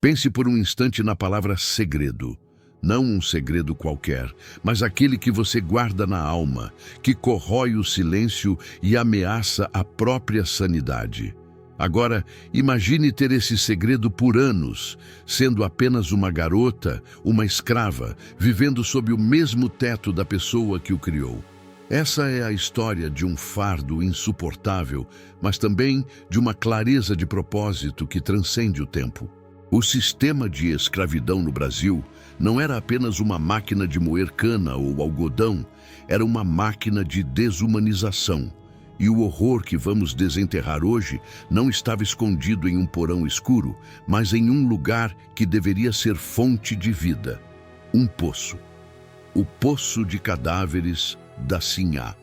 Pense por um instante na palavra segredo. Não um segredo qualquer, mas aquele que você guarda na alma, que corrói o silêncio e ameaça a própria sanidade. Agora, imagine ter esse segredo por anos, sendo apenas uma garota, uma escrava, vivendo sob o mesmo teto da pessoa que o criou. Essa é a história de um fardo insuportável, mas também de uma clareza de propósito que transcende o tempo. O sistema de escravidão no Brasil não era apenas uma máquina de moer cana ou algodão, era uma máquina de desumanização. E o horror que vamos desenterrar hoje não estava escondido em um porão escuro, mas em um lugar que deveria ser fonte de vida. Um poço. O Poço de Cadáveres da Sinhá.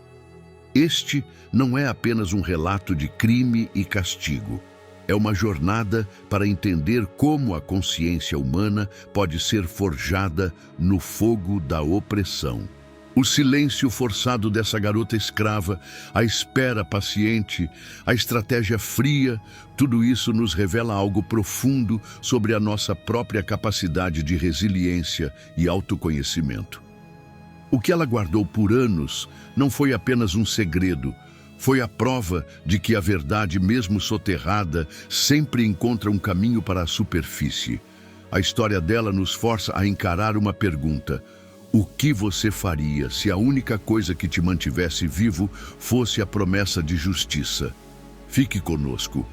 Este não é apenas um relato de crime e castigo. É uma jornada para entender como a consciência humana pode ser forjada no fogo da opressão. O silêncio forçado dessa garota escrava, a espera paciente, a estratégia fria, tudo isso nos revela algo profundo sobre a nossa própria capacidade de resiliência e autoconhecimento. O que ela guardou por anos não foi apenas um segredo, foi a prova de que a verdade, mesmo soterrada, sempre encontra um caminho para a superfície. A história dela nos força a encarar uma pergunta: o que você faria se a única coisa que te mantivesse vivo fosse a promessa de justiça? Fique conosco,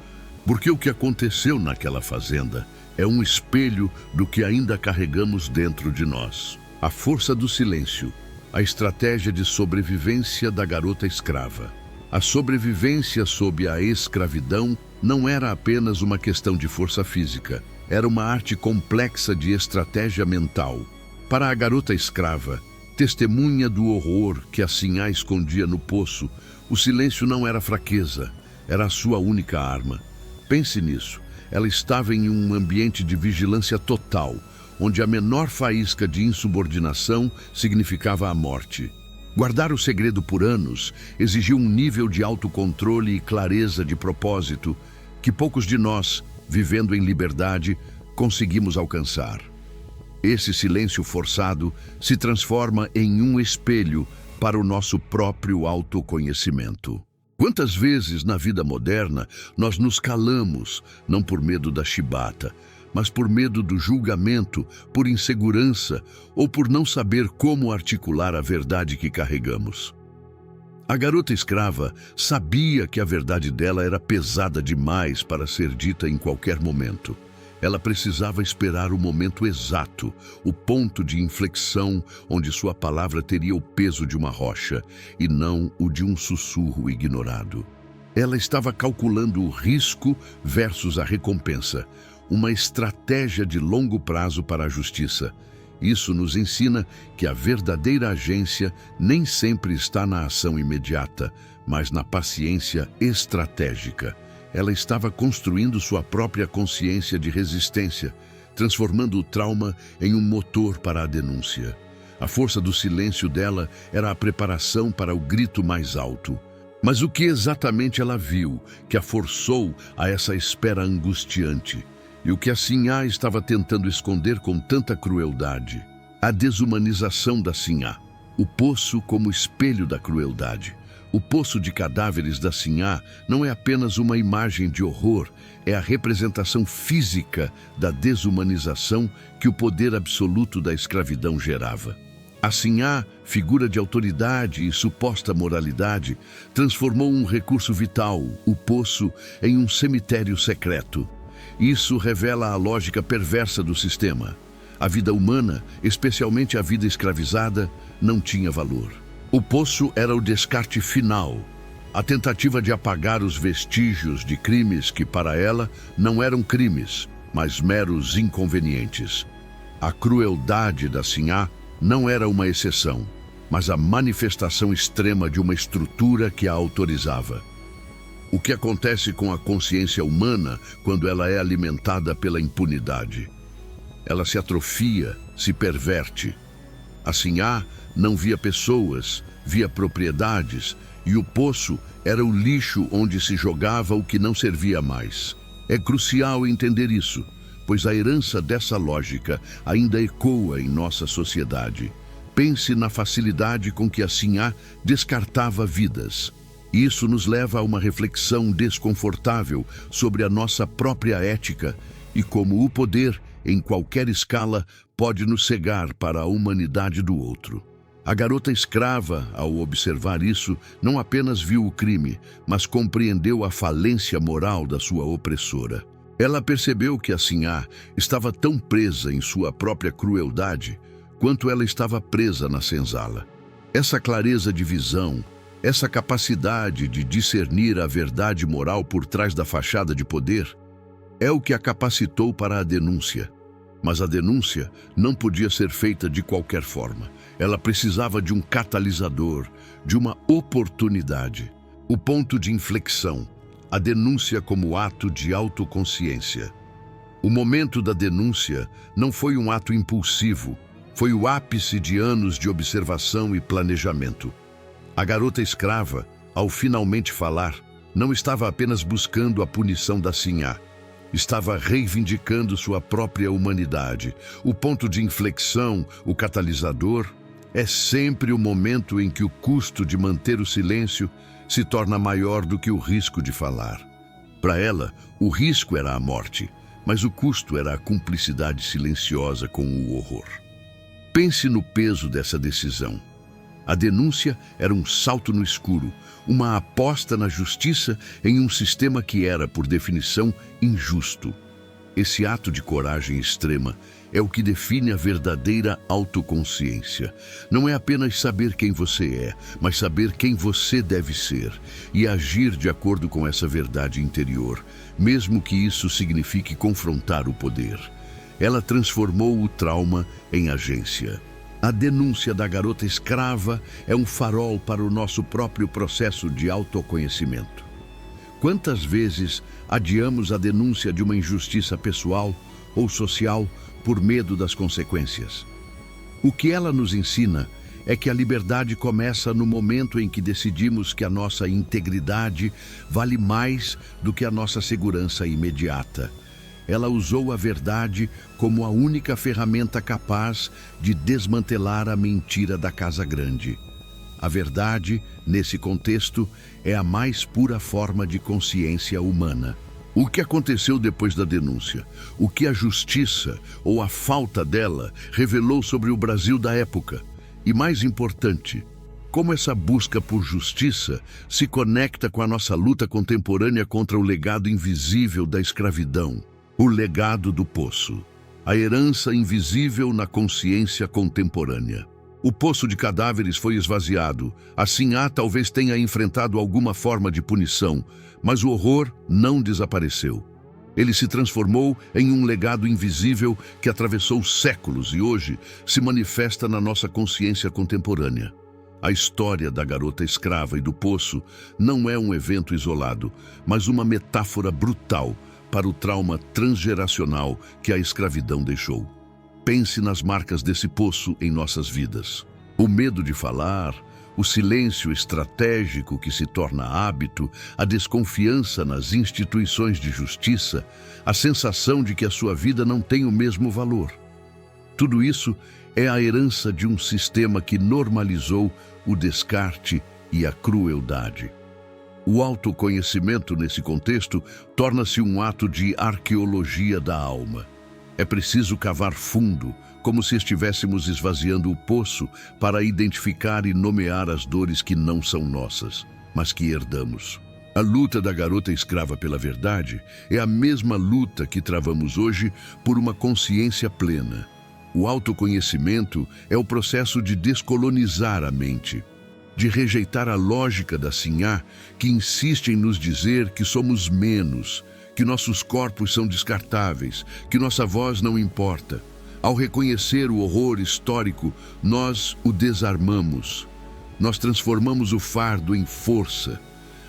porque o que aconteceu naquela fazenda é um espelho do que ainda carregamos dentro de nós. A força do silêncio, a estratégia de sobrevivência da garota escrava. A sobrevivência sob a escravidão não era apenas uma questão de força física, era uma arte complexa de estratégia mental. Para a garota escrava, testemunha do horror que a Sinhá escondia no poço, o silêncio não era fraqueza, era a sua única arma. Pense nisso, ela estava em um ambiente de vigilância total, onde a menor faísca de insubordinação significava a morte. Guardar o segredo por anos exigiu um nível de autocontrole e clareza de propósito que poucos de nós, vivendo em liberdade, conseguimos alcançar. Esse silêncio forçado se transforma em um espelho para o nosso próprio autoconhecimento. Quantas vezes na vida moderna nós nos calamos, não por medo da chibata, mas por medo do julgamento, por insegurança ou por não saber como articular a verdade que carregamos. A garota escrava sabia que a verdade dela era pesada demais para ser dita em qualquer momento. Ela precisava esperar o momento exato, o ponto de inflexão onde sua palavra teria o peso de uma rocha e não o de um sussurro ignorado. Ela estava calculando o risco versus a recompensa, uma estratégia de longo prazo para a justiça. Isso nos ensina que a verdadeira agência nem sempre está na ação imediata, mas na paciência estratégica. Ela estava construindo sua própria consciência de resistência, transformando o trauma em um motor para a denúncia. A força do silêncio dela era a preparação para o grito mais alto. Mas o que exatamente ela viu que a forçou a essa espera angustiante? E o que a Sinhá estava tentando esconder com tanta crueldade? A desumanização da Sinhá. O poço como espelho da crueldade. O Poço de Cadáveres da Sinhá não é apenas uma imagem de horror, é a representação física da desumanização que o poder absoluto da escravidão gerava. A Sinhá, figura de autoridade e suposta moralidade, transformou um recurso vital, o poço, em um cemitério secreto. Isso revela a lógica perversa do sistema. A vida humana, especialmente a vida escravizada, não tinha valor. O poço era o descarte final, a tentativa de apagar os vestígios de crimes que, para ela, não eram crimes, mas meros inconvenientes. A crueldade da Sinhá não era uma exceção, mas a manifestação extrema de uma estrutura que a autorizava. O que acontece com a consciência humana quando ela é alimentada pela impunidade? Ela se atrofia, se perverte. A Sinhá não via pessoas, via propriedades, e o poço era o lixo onde se jogava o que não servia mais. É crucial entender isso, pois a herança dessa lógica ainda ecoa em nossa sociedade. Pense na facilidade com que a Sinhá descartava vidas. Isso nos leva a uma reflexão desconfortável sobre a nossa própria ética e como o poder, em qualquer escala, pode nos cegar para a humanidade do outro. A garota escrava, ao observar isso, não apenas viu o crime, mas compreendeu a falência moral da sua opressora. Ela percebeu que a Sinhá estava tão presa em sua própria crueldade quanto ela estava presa na senzala. Essa clareza de visão, essa capacidade de discernir a verdade moral por trás da fachada de poder, é o que a capacitou para a denúncia. Mas a denúncia não podia ser feita de qualquer forma. Ela precisava de um catalisador, de uma oportunidade. O ponto de inflexão, a denúncia como ato de autoconsciência. O momento da denúncia não foi um ato impulsivo, foi o ápice de anos de observação e planejamento. A garota escrava, ao finalmente falar, não estava apenas buscando a punição da Sinhá. Estava reivindicando sua própria humanidade. O ponto de inflexão, o catalisador, é sempre o momento em que o custo de manter o silêncio se torna maior do que o risco de falar. Para ela, o risco era a morte, mas o custo era a cumplicidade silenciosa com o horror. Pense no peso dessa decisão. A denúncia era um salto no escuro, uma aposta na justiça em um sistema que era, por definição, injusto. Esse ato de coragem extrema é o que define a verdadeira autoconsciência. Não é apenas saber quem você é, mas saber quem você deve ser e agir de acordo com essa verdade interior, mesmo que isso signifique confrontar o poder. Ela transformou o trauma em agência. A denúncia da garota escrava é um farol para o nosso próprio processo de autoconhecimento. Quantas vezes adiamos a denúncia de uma injustiça pessoal ou social por medo das consequências? O que ela nos ensina é que a liberdade começa no momento em que decidimos que a nossa integridade vale mais do que a nossa segurança imediata. Ela usou a verdade como a única ferramenta capaz de desmantelar a mentira da casa grande. A verdade, nesse contexto, é a mais pura forma de consciência humana. O que aconteceu depois da denúncia? O que a justiça, ou a falta dela, revelou sobre o Brasil da época? E mais importante, como essa busca por justiça se conecta com a nossa luta contemporânea contra o legado invisível da escravidão? O legado do poço, a herança invisível na consciência contemporânea. O poço de cadáveres foi esvaziado. A Sinhá talvez tenha enfrentado alguma forma de punição, mas o horror não desapareceu. Ele se transformou em um legado invisível que atravessou séculos e hoje se manifesta na nossa consciência contemporânea. A história da garota escrava e do poço não é um evento isolado, mas uma metáfora brutal para o trauma transgeracional que a escravidão deixou. Pense nas marcas desse poço em nossas vidas. O medo de falar, o silêncio estratégico que se torna hábito, a desconfiança nas instituições de justiça, a sensação de que a sua vida não tem o mesmo valor. Tudo isso é a herança de um sistema que normalizou o descarte e a crueldade. O autoconhecimento, nesse contexto, torna-se um ato de arqueologia da alma. É preciso cavar fundo, como se estivéssemos esvaziando o poço, para identificar e nomear as dores que não são nossas, mas que herdamos. A luta da garota escrava pela verdade é a mesma luta que travamos hoje por uma consciência plena. O autoconhecimento é o processo de descolonizar a mente, de rejeitar a lógica da Sinhá, que insiste em nos dizer que somos menos, que nossos corpos são descartáveis, que nossa voz não importa. Ao reconhecer o horror histórico, nós o desarmamos. Nós transformamos o fardo em força.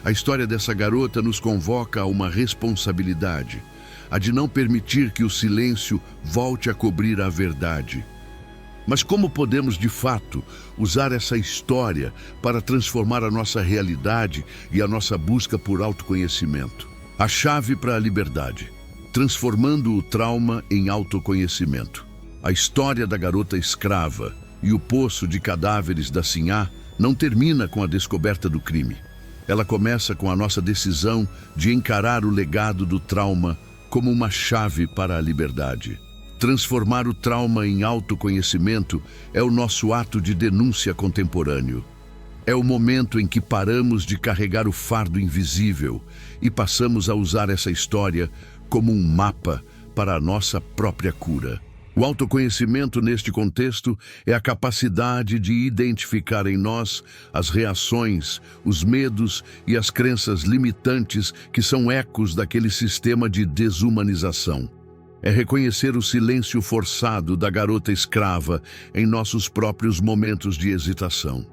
A história dessa garota nos convoca a uma responsabilidade, a de não permitir que o silêncio volte a cobrir a verdade. Mas como podemos, de fato, usar essa história para transformar a nossa realidade e a nossa busca por autoconhecimento? A chave para a liberdade. transformando o trauma em autoconhecimento. A história da garota escrava e o poço de cadáveres da Sinhá não termina com a descoberta do crime. Ela começa com a nossa decisão de encarar o legado do trauma como uma chave para a liberdade. Transformar o trauma em autoconhecimento é o nosso ato de denúncia contemporâneo. É o momento em que paramos de carregar o fardo invisível e passamos a usar essa história como um mapa para a nossa própria cura. O autoconhecimento, neste contexto, é a capacidade de identificar em nós as reações, os medos e as crenças limitantes que são ecos daquele sistema de desumanização. É reconhecer o silêncio forçado da garota escrava em nossos próprios momentos de hesitação.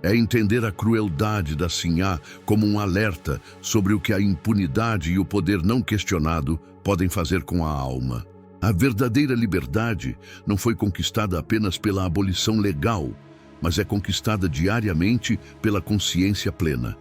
É entender a crueldade da Sinhá como um alerta sobre o que a impunidade e o poder não questionado podem fazer com a alma. A verdadeira liberdade não foi conquistada apenas pela abolição legal, mas é conquistada diariamente pela consciência plena.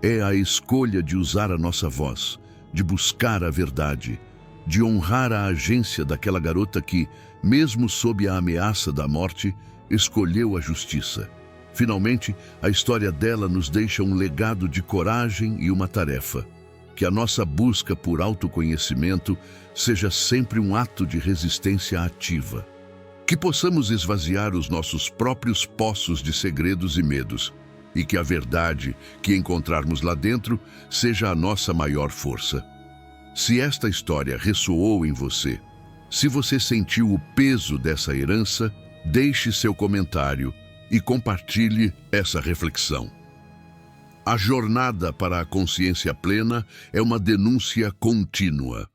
É a escolha de usar a nossa voz, de buscar a verdade, de honrar a agência daquela garota que, mesmo sob a ameaça da morte, escolheu a justiça. Finalmente, a história dela nos deixa um legado de coragem e uma tarefa. Que a nossa busca por autoconhecimento seja sempre um ato de resistência ativa. Que possamos esvaziar os nossos próprios poços de segredos e medos, e que a verdade que encontrarmos lá dentro seja a nossa maior força. Se esta história ressoou em você, se você sentiu o peso dessa herança, deixe seu comentário e compartilhe essa reflexão. A jornada para a consciência plena é uma denúncia contínua.